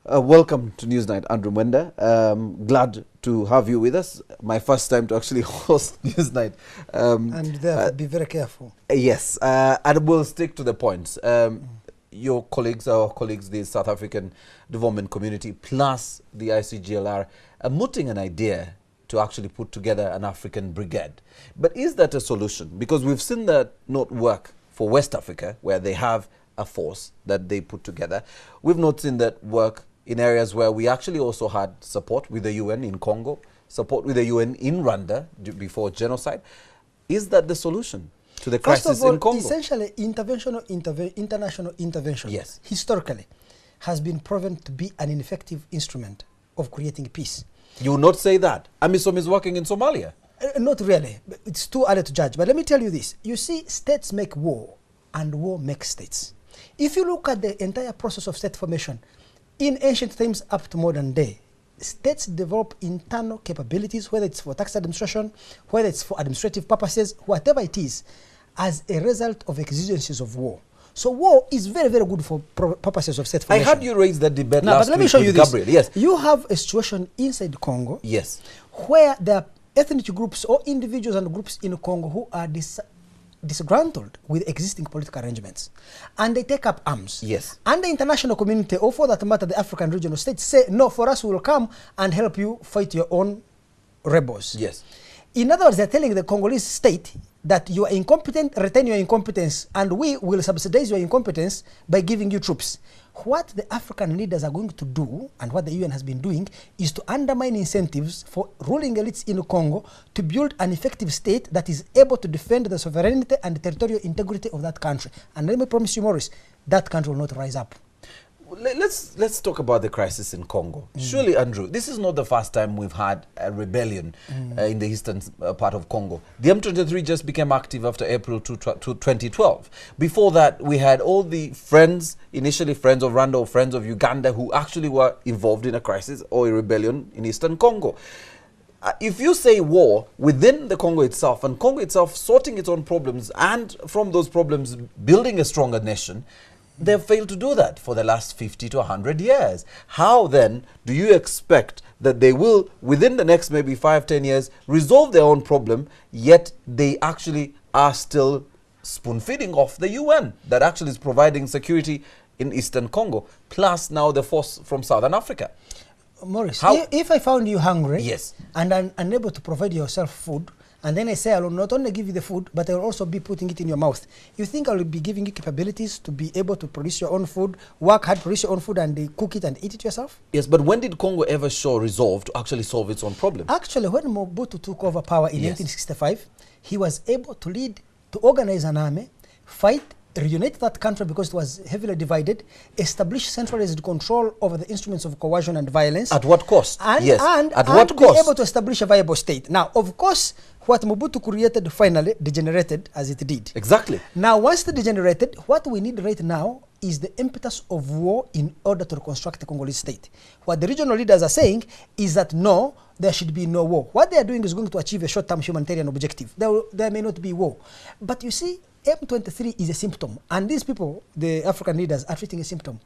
Welcome to Newsnight, Andrew Mwenda. Glad to have you with us. My first time to actually host Newsnight. And therefore, be very careful. Yes, and we'll stick to the points. Your colleagues, our colleagues, the South African development community, plus the ICGLR, are mooting an idea to actually put together an African brigade. But is that a solution? Because we've seen that not work for West Africa, where they have a force that they put together. We've not seen that work in areas where we actually also had support with the UN in Congo, support with the UN in Rwanda before genocide. Is that the solution to the crisis in Congo? Essentially, international intervention, yes, historically, has been proven to be an ineffective instrument of creating peace. You would not say that. AMISOM is working in Somalia. Not really. It's too early to judge. But let me tell you this. You see, states make war, and war makes states. If you look at the entire process of state formation, in ancient times up to modern day, states develop internal capabilities, whether it's for tax administration, whether it's for administrative purposes, whatever it is, as a result of exigencies of war. So war is very, very good for purposes of state formation. I heard you raise that debate now, last but let me week show you with this. Gabriel. Yes. You have a situation inside Congo, yes, where there are ethnic groups or individuals and groups in Congo who are disgruntled with existing political arrangements, and they take up arms. Yes. And the international community, or for that matter the African regional states, say, no, for us we will come and help you fight your own rebels. Yes. In other words, they're telling the Congolese state that you are incompetent, retain your incompetence, and we will subsidize your incompetence by giving you troops. What the African leaders are going to do, and what the UN has been doing, is to undermine incentives for ruling elites in Congo to build an effective state that is able to defend the sovereignty and the territorial integrity of that country. And let me promise you, Maurice, that country will not rise up. Let's talk about the crisis in Congo. Surely, Andrew, this is not the first time we've had a rebellion in the eastern part of Congo. The M23 just became active after April 2012. Before that, we had all the friends, initially friends of Rwanda or friends of Uganda, who actually were involved in a crisis or a rebellion in eastern Congo. If you say war within the Congo itself, and Congo itself sorting its own problems, and from those problems building a stronger nation, they've failed to do that for the last 50 to 100 years. How then do you expect that they will, within the next maybe 5-10 years, resolve their own problem, yet they actually are still spoon-feeding off the UN that actually is providing security in eastern Congo, plus now the force from Southern Africa? Maurice, if I found you hungry, yes, and I'm unable to provide yourself food, and then I say I will not only give you the food, but I will also be putting it in your mouth, you think I will be giving you capabilities to be able to produce your own food, work hard, produce your own food, and cook it and eat it yourself? Yes, but when did Congo ever show resolve to actually solve its own problem? Actually, when Mobutu took over power in 1965, he was able to organize an army, fight, reunite that country because it was heavily divided, establish centralized control over the instruments of coercion and violence. At what cost? And, yes. and be able to establish a viable state. Now, of course, what Mobutu created finally degenerated as it did. Exactly. Now, once it degenerated, what we need right now is the impetus of war in order to reconstruct the Congolese state. What the regional leaders are saying is that no, there should be no war. What they are doing is going to achieve a short-term humanitarian objective. There may not be war. But you see, M23 is a symptom, and these people, the African leaders, are treating a symptom.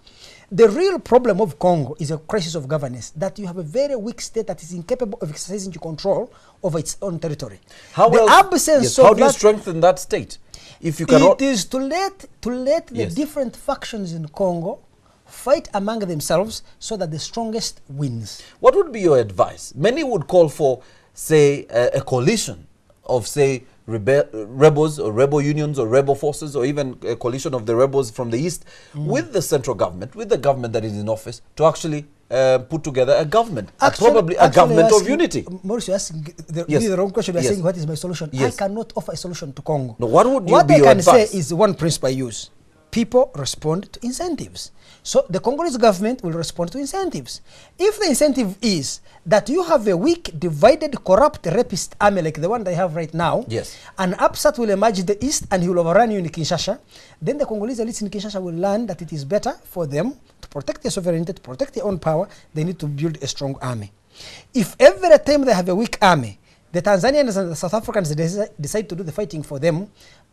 The real problem of Congo is a crisis of governance, that you have a very weak state that is incapable of exercising control over its own territory. How do you strengthen that state? If you cannot, it is to let the different factions in Congo fight among themselves so that the strongest wins. What would be your advice? Many would call for, say, a coalition of, say, rebels or rebel unions or rebel forces, or even a coalition of the rebels from the east with the central government, with the government that is in office, to actually put together a government, probably a government of unity. Maurice, you're asking the wrong question. You're saying, what is my solution? I cannot offer a solution to Congo. No, what would I your can advice? say is one principle I use. People respond to incentives. So the Congolese government will respond to incentives. If the incentive is that you have a weak, divided, corrupt, rapist army like the one they have right now, an upset will emerge in the east and he will overrun you in Kinshasa, then the Congolese elites in Kinshasa will learn that it is better for them to protect their sovereignty, to protect their own power. They need to build a strong army. If every time they have a weak army, the Tanzanians and the South Africans decide to do the fighting for them,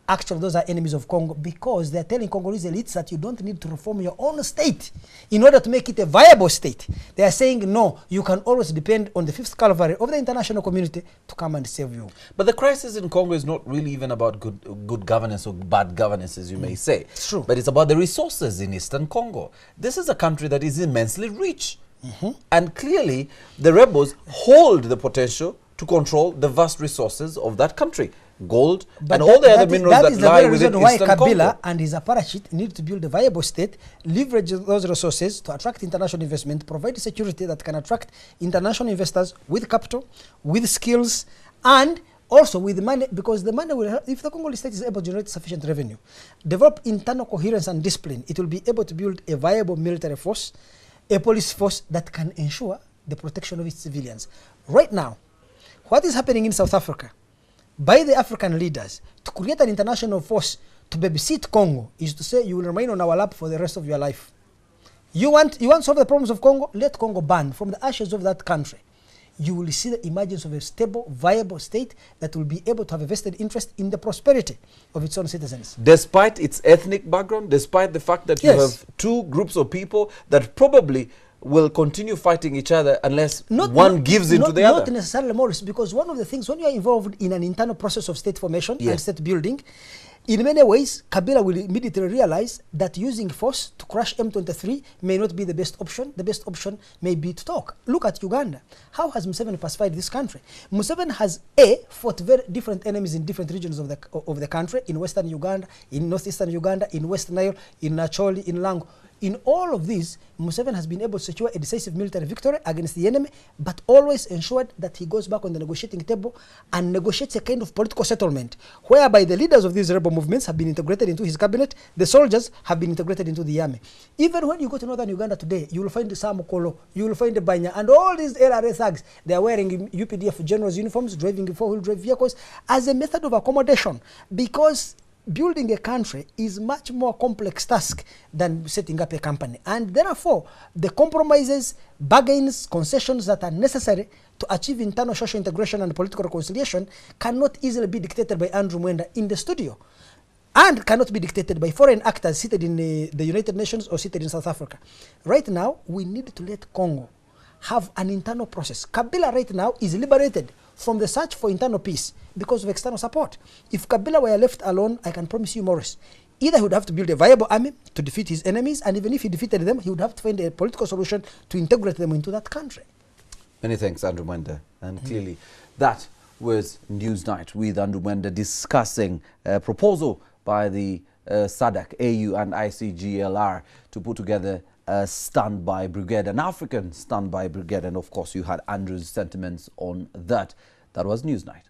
actually those are enemies of Congo, because they're telling Congolese elites that you don't need to reform your own state in order to make it a viable state. They are saying, no, you can always depend on the fifth cavalry of the international community to come and save you. But the crisis in Congo is not really even about good governance or bad governance, as you may say. It's true. But it's about the resources in Eastern Congo. This is a country that is immensely rich. And clearly, the rebels hold the potential to control the vast resources of that country. Gold and all the other minerals that lie within Eastern Congo. That is the very reason why Kabila and his apparatchik need to build a viable state, leverage those resources to attract international investment, provide security that can attract international investors with capital, with skills, and also with money, because the money will help. If the Congolese state is able to generate sufficient revenue, develop internal coherence and discipline, it will be able to build a viable military force, a police force that can ensure the protection of its civilians. Right now, what is happening in South Africa by the African leaders to create an international force to babysit Congo is to say you will remain on our lap for the rest of your life. You want to solve the problems of Congo? Let Congo burn. From the ashes of that country, you will see the emergence of a stable, viable state that will be able to have a vested interest in the prosperity of its own citizens. Despite its ethnic background, despite the fact that you have two groups of people that probably will continue fighting each other unless one gives into the other. Not necessarily, Maurice, because one of the things, when you are involved in an internal process of state formation and state building, in many ways, Kabila will immediately realize that using force to crush M23 may not be the best option. The best option may be to talk. Look at Uganda. How has Museveni pacified this country? Museveni has fought very different enemies in different regions of the country, in western Uganda, in northeastern Uganda, in West Nile, in Nacholi, in Lango. In all of these, Museveni has been able to secure a decisive military victory against the enemy, but always ensured that he goes back on the negotiating table and negotiates a kind of political settlement, whereby the leaders of these rebel movements have been integrated into his cabinet, the soldiers have been integrated into the army. Even when you go to northern Uganda today, you will find Sam Okolo, you will find the Banya, and all these LRA thugs. They are wearing UPDF generals uniforms, driving four-wheel drive vehicles as a method of accommodation, because building a country is much more complex task than setting up a company. And therefore, the compromises, bargains, concessions that are necessary to achieve internal social integration and political reconciliation cannot easily be dictated by Andrew Mwenda in the studio, and cannot be dictated by foreign actors seated in the United Nations or seated in South Africa. Right now, we need to let Congo have an internal process. Kabila right now is liberated from the search for internal peace because of external support. If Kabila were left alone, I can promise you, Maurice, either he would have to build a viable army to defeat his enemies, and even if he defeated them, he would have to find a political solution to integrate them into that country. Many thanks, Andrew Mwenda. And clearly, that was Newsnight with Andrew Mwenda discussing a proposal by the SADC, AU and ICGLR to put together a standby brigade, an African standby brigade. And of course, you had Andrew's sentiments on that. That was Newsnight.